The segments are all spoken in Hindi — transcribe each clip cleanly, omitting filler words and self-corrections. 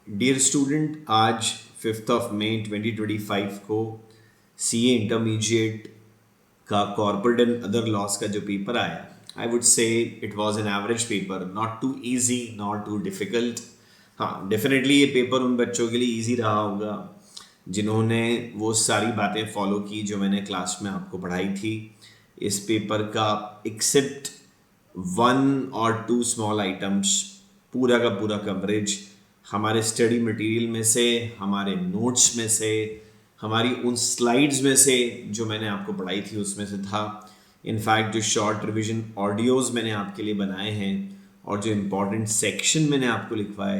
डियर स्टूडेंट, आज 5 मई 2025 को सीए इंटरमीडिएट का कॉर्पोरेट एंड अदर लॉस का जो पेपर आया, I would say it was an average paper, not too easy not too difficult. हाँ, डेफिनेटली ये पेपर उन बच्चों के लिए इजी रहा होगा जिन्होंने वो सारी बातें फॉलो की जो मैंने क्लास में आपको पढ़ाई थी। इस पेपर का एक्सेप्ट 1 और 2 स्मॉल आइटम्स, पूरा का पूरा कवरेज हमारे स्टडी मटेरियल में से, हमारे नोट्स में से, हमारी उन स्लाइड्स में से जो मैंने आपको पढ़ाई थी उसमें से था। इनफैक्ट जो शॉर्ट रिवीजन ऑडियोज़ मैंने आपके लिए बनाए हैं और जो इम्पोर्टेंट सेक्शन मैंने आपको लिखवाए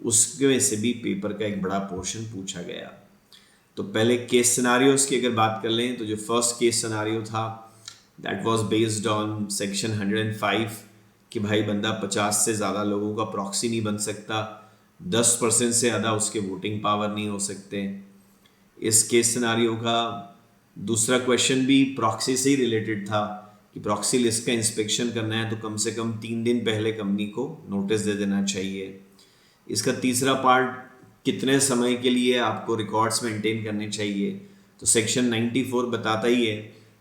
उसमें से भी पेपर का एक बड़ा पोर्शन पूछा गया। तो पहले केस सिनारियोस की अगर बात कर लें तो जो फर्स्ट केस सिनारियो था that was based on section 105 कि भाई बंदा 50 से ज़्यादा लोगों का प्रॉक्सी नहीं बन सकता, 10% से ज़्यादा उसके वोटिंग पावर नहीं हो सकते। इस केस सिनारियो का दूसरा क्वेश्चन भी प्रॉक्सी से ही रिलेटेड था कि प्रॉक्सी लिस्ट का इंस्पेक्शन करना है तो कम से कम 3 दिन पहले कंपनी को नोटिस दे देना चाहिए। इसका तीसरा पार्ट, कितने समय के लिए आपको रिकॉर्ड्स मेंटेन करने चाहिए। तो सेक्शन 94 बताता ही है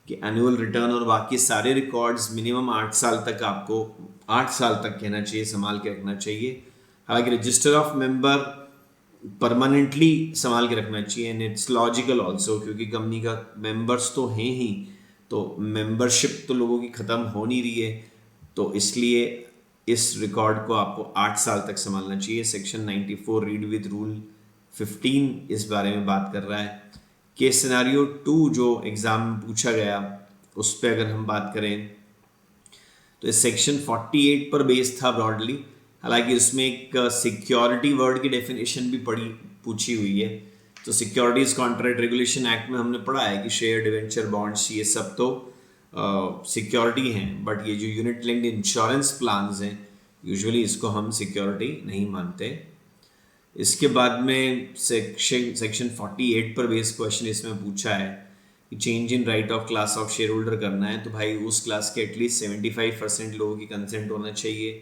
कि एनुअल रिटर्न और बाकी सारे रिकॉर्ड्स मिनिमम 8 साल तक आपको 8 साल तक कहना चाहिए संभाल के रखना चाहिए। हालांकि रजिस्टर ऑफ मेंबर परमानेंटली संभाल के रखना चाहिए एंड इट्स लॉजिकल ऑल्सो, क्योंकि कंपनी का मेंबर्स तो हैं ही, तो मेंबरशिप तो लोगों की ख़त्म हो नहीं रही है, तो इसलिए इस रिकॉर्ड को आपको 8 साल तक संभालना चाहिए। सेक्शन 94 रीड विद रूल 15 इस बारे में बात कर रहा है। केस सिनारियो 2 जो एग्ज़ाम में पूछा गया उस पर अगर हम बात करें तो इस सेक्शन 48 पर बेस्ड था ब्रॉडली। हालांकि उसमें एक सिक्योरिटी वर्ड की डेफिनेशन भी पूछी हुई है। तो सिक्योरिटीज कॉन्ट्रैक्ट रेगुलेशन एक्ट में हमने पढ़ा है कि शेयर डिवेंचर बॉन्ड्स ये सब तो सिक्योरिटी हैं, बट ये जो यूनिट लिंक्ड इंश्योरेंस प्लान्स हैं यूजुअली इसको हम सिक्योरिटी नहीं मानते। इसके बाद में सेक्शन 48 पर बेस्ड क्वेश्चन इसमें पूछा है कि change in right of class of share holder करना है तो भाई उस क्लास के एटलीस्ट 75% लोगों की कंसेंट होना चाहिए।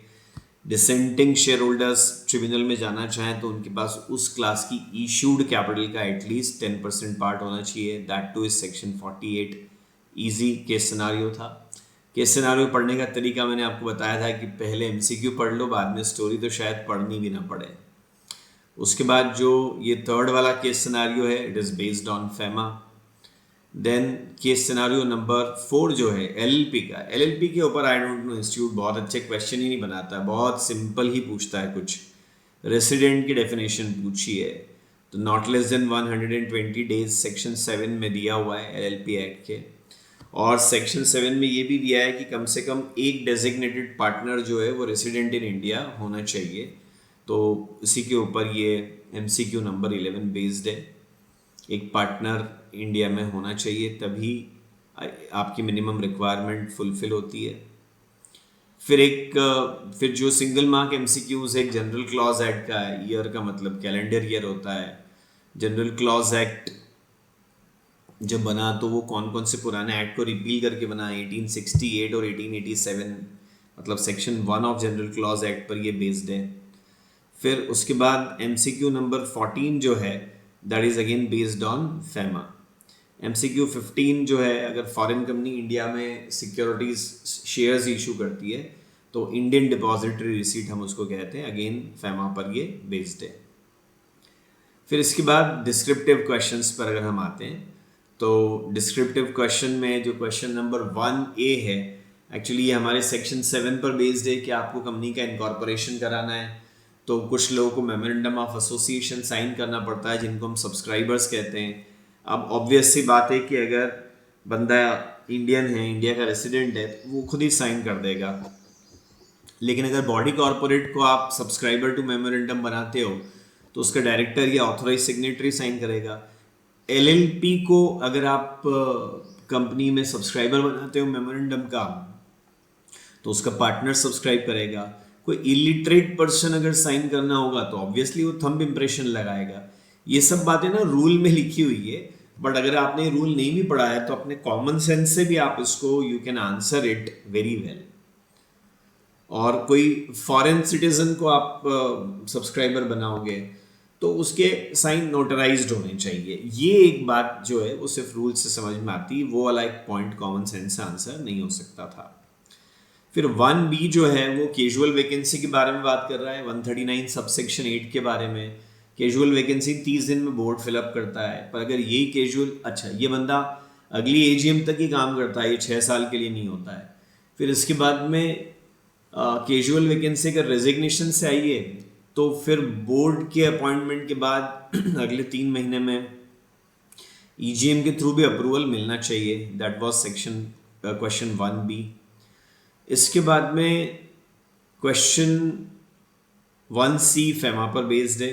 डिसेंटिंग शेयर होल्डर्स ट्रिब्यूनल में जाना चाहें तो उनके पास उस क्लास की इशूड कैपिटल का एटलीस्ट 10% पार्ट होना चाहिए। That two is section 48। Easy case scenario था। केस सिनारियो पढ़ने का तरीका मैंने आपको बताया था कि पहले एमसीक्यू पढ़ लो, बाद में स्टोरी तो शायद पढ़नी भी ना पड़े। उसके बाद जो ये थर्ड वाला केस सिनारियो है it is based on FEMA. Then case scenario number 4 जो है एलएलपी का, एलएलपी के ऊपर आई डोंट नो इंस्टीट्यूट बहुत अच्छे क्वेश्चन ही नहीं बनाता है, बहुत सिंपल ही पूछता है। कुछ रेसिडेंट की डेफिनेशन पूछी है तो not less than 120 days section 7 में दिया हुआ है एलएलपी एक्ट के, और सेक्शन 7 में ये भी दिया है कि कम से कम एक डेजिग्नेटेड पार्टनर जो है वो रेसिडेंट इन इंडिया होना चाहिए। तो इसी के ऊपर ये एमसीक्यू नंबर 11 बेस्ड है। एक पार्टनर इंडिया में होना चाहिए तभी आपकी मिनिमम रिक्वायरमेंट फुलफिल होती है। फिर जो सिंगल मार्क एमसीक्यूज एक जनरल क्लॉज एक्ट का है, ईयर का मतलब कैलेंडर ईयर होता है। जनरल क्लॉज एक्ट जब बना तो वो कौन कौन से पुराने एक्ट को रिपील करके बना, 1868 और 1887, मतलब section 1 of general clauses act पर ये बेस्ड है। फिर उसके बाद एमसीक्यू नंबर 14 जो है that is again based on FEMA. MCQ 15 जो है, अगर फॉरेन कंपनी इंडिया में सिक्योरिटीज शेयर्स इशू करती है तो इंडियन डिपॉजिटरी रिसीट हम उसको कहते हैं, अगेन फेमा पर ये बेस्ड है। फिर इसके बाद डिस्क्रिप्टिव क्वेश्चंस पर अगर हम आते हैं तो डिस्क्रिप्टिव क्वेश्चन में जो क्वेश्चन नंबर 1A है, एक्चुअली ये हमारे सेक्शन 7 पर बेस्ड है कि आपको कंपनी का इनकॉर्पोरेशन कराना है। तो कुछ लोगों को मेमोरेंडम ऑफ एसोसिएशन साइन करना पड़ता है जिनको हम सब्सक्राइबर्स कहते हैं। अब ऑब्वियस सी बात है कि अगर बंदा इंडियन है, इंडिया का रेसिडेंट है, तो वो खुद ही साइन कर देगा। लेकिन अगर बॉडी कॉर्पोरेट को आप सब्सक्राइबर टू मेमोरेंडम बनाते हो तो उसका डायरेक्टर या ऑथोराइज सिग्नेटरी साइन करेगा। एलएलपी को अगर आप कंपनी में सब्सक्राइबर बनाते हो मेमोरेंडम का तो उसका पार्टनर सब्सक्राइब करेगा। कोई इलिटरेट पर्सन अगर साइन करना होगा तो ऑब्वियसली वो थंब इम्प्रेशन लगाएगा। ये सब बातें ना रूल में लिखी हुई है, बट अगर आपने रूल नहीं भी पढ़ा है तो अपने कॉमन सेंस से भी आप इसको you can answer it very well. और कोई फॉरेन सिटीजन को आप सब्सक्राइबर बनाओगे तो उसके साइन नोटराइज्ड होने चाहिए। ये एक बात जो है वो सिर्फ रूल से समझ में आती, वो वाला एक पॉइंट कॉमन सेंस से आंसर नहीं हो सकता था। फिर 1B जो है वो कैजुअल वैकेंसी के बारे में बात कर रहा है, 139 सबसेक्शन 8 के बारे में। कैजुअल वैकेंसी 30 दिन में बोर्ड फिलअप करता है, पर अगर यही कैजुअल, अच्छा ये बंदा अगली एजीएम तक ही काम करता है, ये 6 साल के लिए नहीं होता है। फिर इसके बाद में कैजुअल वैकेंसी अगर रेजिग्नेशन से आई है तो फिर बोर्ड के अपॉइंटमेंट के बाद अगले 3 महीने में ईजीएम के थ्रू भी अप्रूवल मिलना चाहिए। That was section question 1B। इसके बाद में क्वेश्चन 1C फेमा पर बेस्ड है।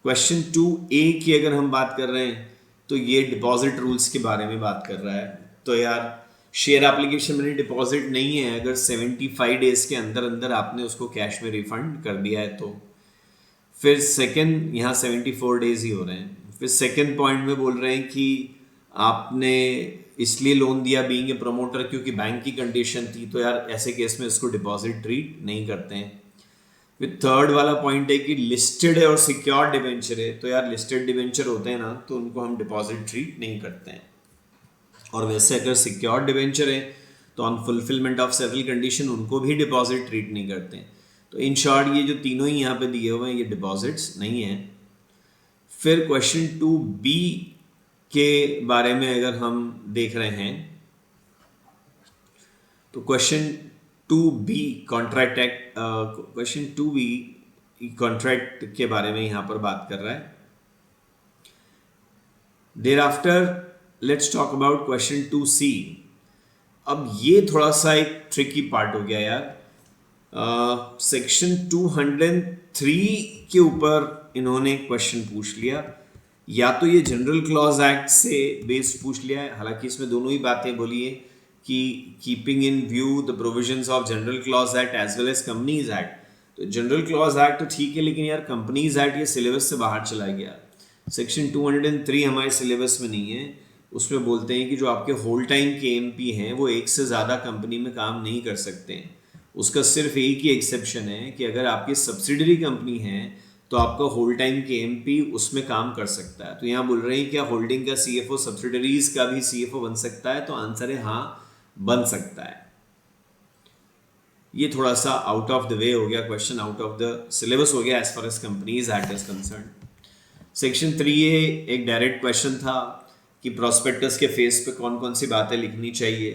क्वेश्चन 2A की अगर हम बात कर रहे हैं तो ये डिपॉजिट रूल्स के बारे में बात कर रहा है। तो यार शेयर एप्लीकेशन मनी डिपॉजिट नहीं है, अगर 75 डेज के अंदर अंदर आपने उसको कैश में रिफंड कर दिया है तो। फिर सेकंड, यहाँ 74 डेज ही हो रहे हैं। फिर सेकंड पॉइंट में बोल रहे हैं कि आपने इसलिए लोन दिया बीइंग ए प्रमोटर क्योंकि बैंक की कंडीशन थी, तो यार ऐसे केस में इसको डिपॉजिट ट्रीट नहीं करते हैं। फिर थर्ड वाला पॉइंट है कि लिस्टेड है और सिक्योर्ड डिबेंचर है, तो यार लिस्टेड डिबेंचर होते हैं ना तो उनको हम डिपॉजिट ट्रीट नहीं करते हैं। और वैसे अगर सिक्योर्ड डिबेंचर है तो on fulfilment of several condition उनको भी डिपॉजिट ट्रीट नहीं करते हैं। तो इन शॉर्ट ये जो तीनों ही यहाँ पे दिए हुए हैं ये डिपॉजिट्स नहीं है। फिर क्वेश्चन 2B के बारे में अगर हम देख रहे हैं तो question 2B contract act, question 2B contract के बारे में यहाँ पर बात कर रहा है। Thereafter let's talk about question 2C। अब ये थोड़ा सा एक ट्रिकी पार्ट हो गया यार। सेक्शन 203 के ऊपर इन्होंने क्वेश्चन पूछ लिया, या तो ये जनरल क्लॉज एक्ट से बेस्ड पूछ लिया है, हालांकि इसमें दोनों ही बातें बोली है कि keeping in view the provisions of general clauses act as well as companies act. तो जनरल क्लॉज एक्ट तो ठीक है, लेकिन यार कंपनीज एक्ट ये सिलेबस से बाहर चला गया। सेक्शन 203 हमारे सिलेबस में नहीं है। उसमें बोलते हैं कि जो आपके होल टाइम KMP हैं वो एक से ज़्यादा कंपनी में काम नहीं कर सकते हैं। उसका सिर्फ एक ही एक्सेप्शन है कि अगर आपकी सब्सिडरी कंपनी है तो आपका होल टाइम KMP उसमें काम कर सकता है। तो यहाँ बोल रहे हैं क्या होल्डिंग का CFO सब्सिडरीज का भी CFO बन सकता है, तो आंसर है हाँ बन सकता है। ये थोड़ा सा आउट ऑफ द वे हो गया, question out of the syllabus हो गया as far as companies act is concern. Section 3A एक डायरेक्ट क्वेश्चन था कि प्रोस्पेक्टस के फेस पे कौन कौन सी बातें लिखनी चाहिए,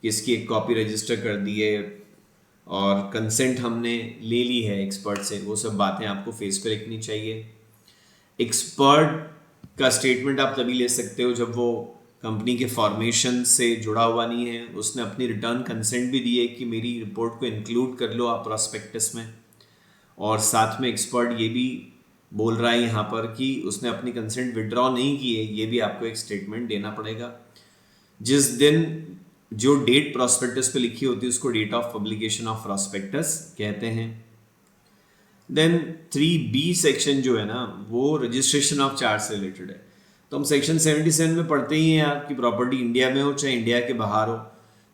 किसकी एक कॉपी रजिस्टर कर दी है और कंसेंट हमने ले ली है एक्सपर्ट से, वो सब बातें आपको फेस पे लिखनी चाहिए। एक्सपर्ट का स्टेटमेंट आप तभी ले सकते हो जब वो कंपनी के फॉर्मेशन से जुड़ा हुआ नहीं है, उसने अपनी रिटर्न कंसेंट भी दी है कि मेरी रिपोर्ट को इंक्लूड कर लो आप प्रोस्पेक्टस में, और साथ में एक्सपर्ट ये भी बोल रहा है यहाँ पर कि उसने अपनी कंसेंट विड्रॉ नहीं की है, ये भी आपको एक स्टेटमेंट देना पड़ेगा। जिस दिन जो डेट प्रोस्पेक्टस पे लिखी होती है उसको date of publication of prospectus कहते हैं। देन 3B सेक्शन जो है ना वो रजिस्ट्रेशन ऑफ चार्ज से रिलेटेड है। तो हम सेक्शन 77 में पढ़ते ही हैं आपकी प्रॉपर्टी इंडिया में हो चाहे इंडिया के बाहर हो,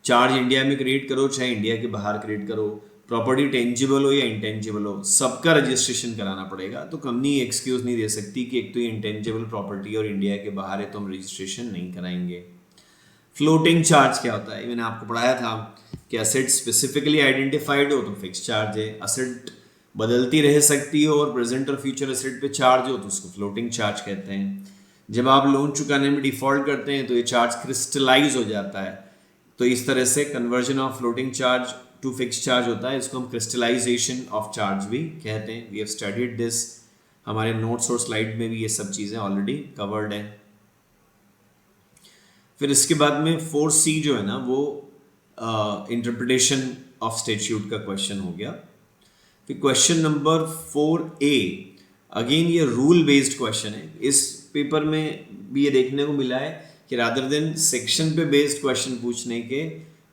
चार्ज इंडिया में क्रिएट करो चाहे इंडिया के बाहर क्रिएट करो, प्रॉपर्टी टेंजिबल हो या इंटेंजिबल हो, सबका रजिस्ट्रेशन कराना पड़ेगा। तो कंपनी एक्सक्यूज नहीं दे सकती कि एक तो ये इंटेंजिबल प्रॉपर्टी और इंडिया के बाहर है तो हम रजिस्ट्रेशन नहीं कराएंगे। फ्लोटिंग चार्ज क्या होता है, मैंने आपको पढ़ाया था कि असेट स्पेसिफिकली आइडेंटिफाइड हो तो फिक्स चार्ज है, असेट बदलती रह सकती हो और प्रेजेंट और फ्यूचर एसेट पे चार्ज हो तो उसको फ्लोटिंग चार्ज कहते हैं। जब आप लोन चुकाने में डिफॉल्ट करते हैं तो ये चार्ज क्रिस्टलाइज हो जाता है, तो इस तरह से conversion of floating charge to fix charge होता है, इसको हम क्रिस्टलाइजेशन ऑफ चार्ज भी कहते हैं। वी हैव स्टडीड दिस, हमारे नोट्स और स्लाइड में भी ये सब चीज़ें ऑलरेडी कवर्ड हैं। फिर इसके बाद में 4C जो है ना वो इंटरप्रिटेशन ऑफ स्टैट्यूट का क्वेश्चन हो गया। फिर क्वेश्चन नंबर 4A अगेन ये रूल बेस्ड क्वेश्चन है। इस पेपर में भी ये देखने को मिला है कि रादर देन सेक्शन पे बेस्ड क्वेश्चन पूछने के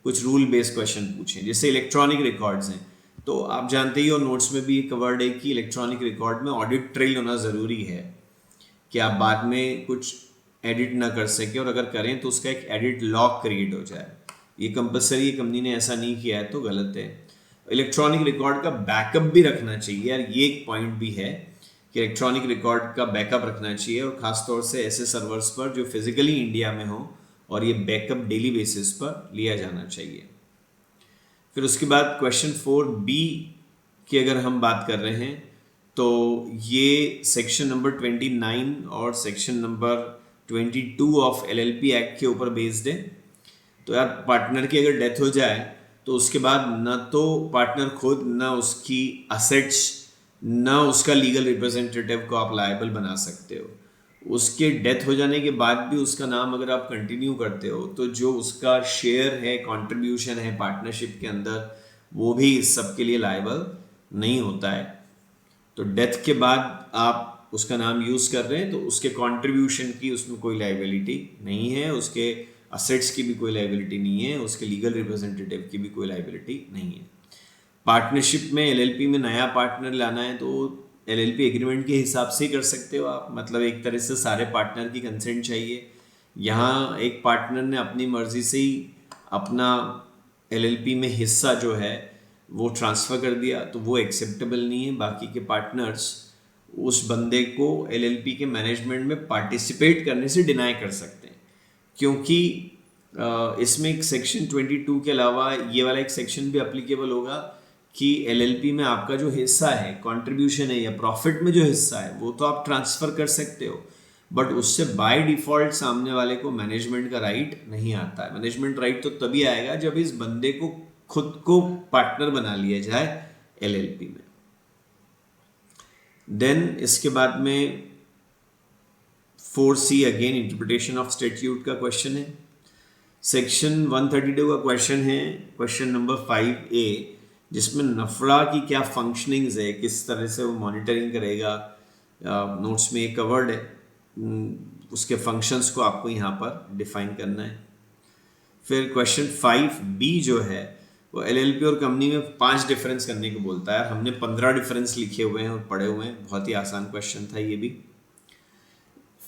कुछ रूल बेस्ड क्वेश्चन पूछे, जैसे इलेक्ट्रॉनिक रिकॉर्ड्स हैं। तो आप जानते ही और नोट्स में भी ये कवर्ड है कि इलेक्ट्रॉनिक रिकॉर्ड में ऑडिट ट्रेल होना ज़रूरी है कि आप बाद में कुछ एडिट ना कर सके, और अगर करें तो उसका एक एडिट लॉक क्रिएट हो जाए। ये कंपलसरी, कंपनी ने ऐसा नहीं किया है तो गलत है। इलेक्ट्रॉनिक रिकॉर्ड का बैकअप भी रखना चाहिए यार, ये एक पॉइंट भी है कि इलेक्ट्रॉनिक रिकॉर्ड का बैकअप रखना चाहिए, और ख़ासतौर से ऐसे सर्वर्स पर जो फिजिकली इंडिया में हो, और ये बैकअप डेली बेसिस पर लिया जाना चाहिए। फिर उसके बाद क्वेश्चन 4B की अगर हम बात कर रहे हैं तो ये सेक्शन नंबर 29 और section number 22 of LLP act के ऊपर बेस्ड है। तो यार पार्टनर की अगर डेथ हो जाए तो उसके बाद न तो पार्टनर खुद, न उसकी असेट्स, न उसका लीगल रिप्रेजेंटेटिव को आप लायबल बना सकते हो। उसके डेथ हो जाने के बाद भी उसका नाम अगर आप कंटिन्यू करते हो तो जो उसका शेयर है, कंट्रीब्यूशन है पार्टनरशिप के अंदर, वो भी इस सब के लिए लायबल नहीं होता है। तो डेथ के बाद आप उसका नाम यूज़ कर रहे हैं तो उसके कंट्रीब्यूशन की उसमें कोई लायबिलिटी नहीं है, उसके असेट्स की भी कोई लायबिलिटी नहीं है, उसके लीगल रिप्रेजेंटेटिव की भी कोई लायबिलिटी नहीं है। पार्टनरशिप में LLP में नया पार्टनर लाना है तो LLP एग्रीमेंट के हिसाब से ही कर सकते हो आप, मतलब एक तरह से सारे पार्टनर की कंसेंट चाहिए। यहाँ एक पार्टनर ने अपनी मर्जी से ही अपना LLP में हिस्सा जो है वो ट्रांसफ़र कर दिया तो वो एक्सेप्टेबल नहीं है। बाकी के पार्टनर्स उस बंदे को LLP के मैनेजमेंट में पार्टिसिपेट करने से डिनाई कर सकते हैं, क्योंकि इसमें एक सेक्शन 22 के अलावा ये वाला एक सेक्शन भी अप्लीकेबल होगा कि LLP में आपका जो हिस्सा है, कंट्रीब्यूशन है या प्रॉफिट में जो हिस्सा है, वो तो आप ट्रांसफ़र कर सकते हो, बट उससे बाय डिफ़ॉल्ट सामने वाले को मैनेजमेंट का राइट नहीं आता है। मैनेजमेंट राइट तो तभी आएगा जब इस बंदे को खुद को पार्टनर बना लिया जाए LLP में। देन इसके बाद में 4C again interpretation of statute का क्वेश्चन है। सेक्शन 132 का क्वेश्चन है, क्वेश्चन नंबर 5A, जिसमें नफड़ा की क्या फंक्शनिंग्स है, किस तरह से वो मॉनिटरिंग करेगा, नोट्स में ये कवर्ड है। उसके फंक्शंस को आपको यहाँ पर डिफाइन करना है। फिर क्वेश्चन 5B जो है वो LLP और कंपनी में 5 डिफरेंस करने को बोलता है। हमने 15 डिफरेंस लिखे हुए हैं और पढ़े हुए हैं, बहुत ही आसान क्वेश्चन था ये भी।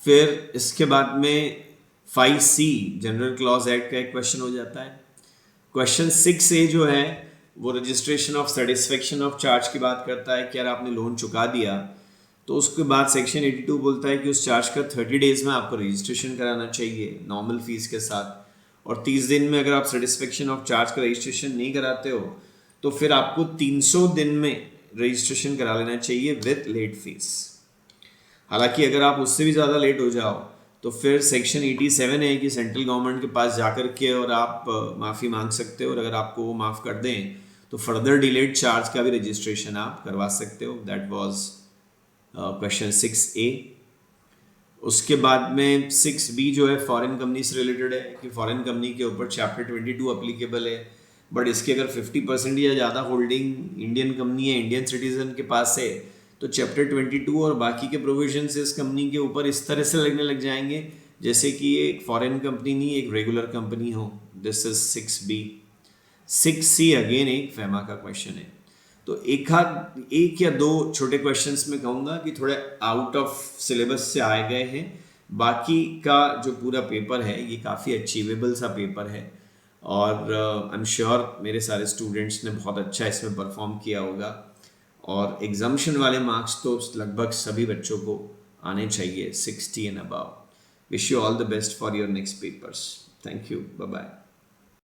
फिर इसके बाद में 5C जनरल क्लॉज एक्ट का एक क्वेश्चन हो जाता है। क्वेश्चन 6A जो है वो registration of satisfaction of charge की बात करता है कि यार आपने लोन चुका दिया तो उसके बाद सेक्शन 82 बोलता है कि उस चार्ज का 30 डेज में आपको रजिस्ट्रेशन कराना चाहिए नॉर्मल फीस के साथ, और 30 दिन में अगर आप सेटिस्फेक्शन ऑफ चार्ज का रजिस्ट्रेशन नहीं कराते हो तो फिर आपको 300 दिन में रजिस्ट्रेशन करा लेना चाहिए विद लेट फीस। हालांकि अगर आप उससे भी ज़्यादा लेट हो जाओ तो फिर सेक्शन 87 है कि सेंट्रल गवर्नमेंट के पास जाकर के और आप माफ़ी मांग सकते हो, और अगर आपको वो माफ़ कर दें तो फर्दर डिलेड चार्ज का भी रजिस्ट्रेशन आप करवा सकते हो। That was question 6A। उसके बाद में 6B जो है फॉरेन कंपनी से रिलेटेड है कि फॉरेन कंपनी के ऊपर चैप्टर 22 अप्लीकेबल है, बट इसकी अगर 50% या ज़्यादा होल्डिंग इंडियन कंपनी है, इंडियन सिटीजन के पास है, तो चैप्टर 22 और बाकी के प्रोविजन से इस कंपनी के ऊपर इस तरह से लगने लग जाएंगे जैसे कि ये एक फॉरेन कंपनी नहीं, एक रेगुलर कंपनी हो। This is 6B। 6C again एक फेमा का क्वेश्चन है। तो एक या दो छोटे क्वेश्चंस में कहूँगा कि थोड़े आउट ऑफ सिलेबस से आए गए हैं। बाकी का जो पूरा पेपर है ये काफ़ी अचीवेबल सा पेपर है, और आई एम श्योर मेरे सारे स्टूडेंट्स ने बहुत अच्छा इसमें परफॉर्म किया होगा, और एग्जामिशन वाले मार्क्स तो लगभग सभी बच्चों को आने चाहिए 60 and above. Wish you all the best for your next papers. Thank you, bye bye.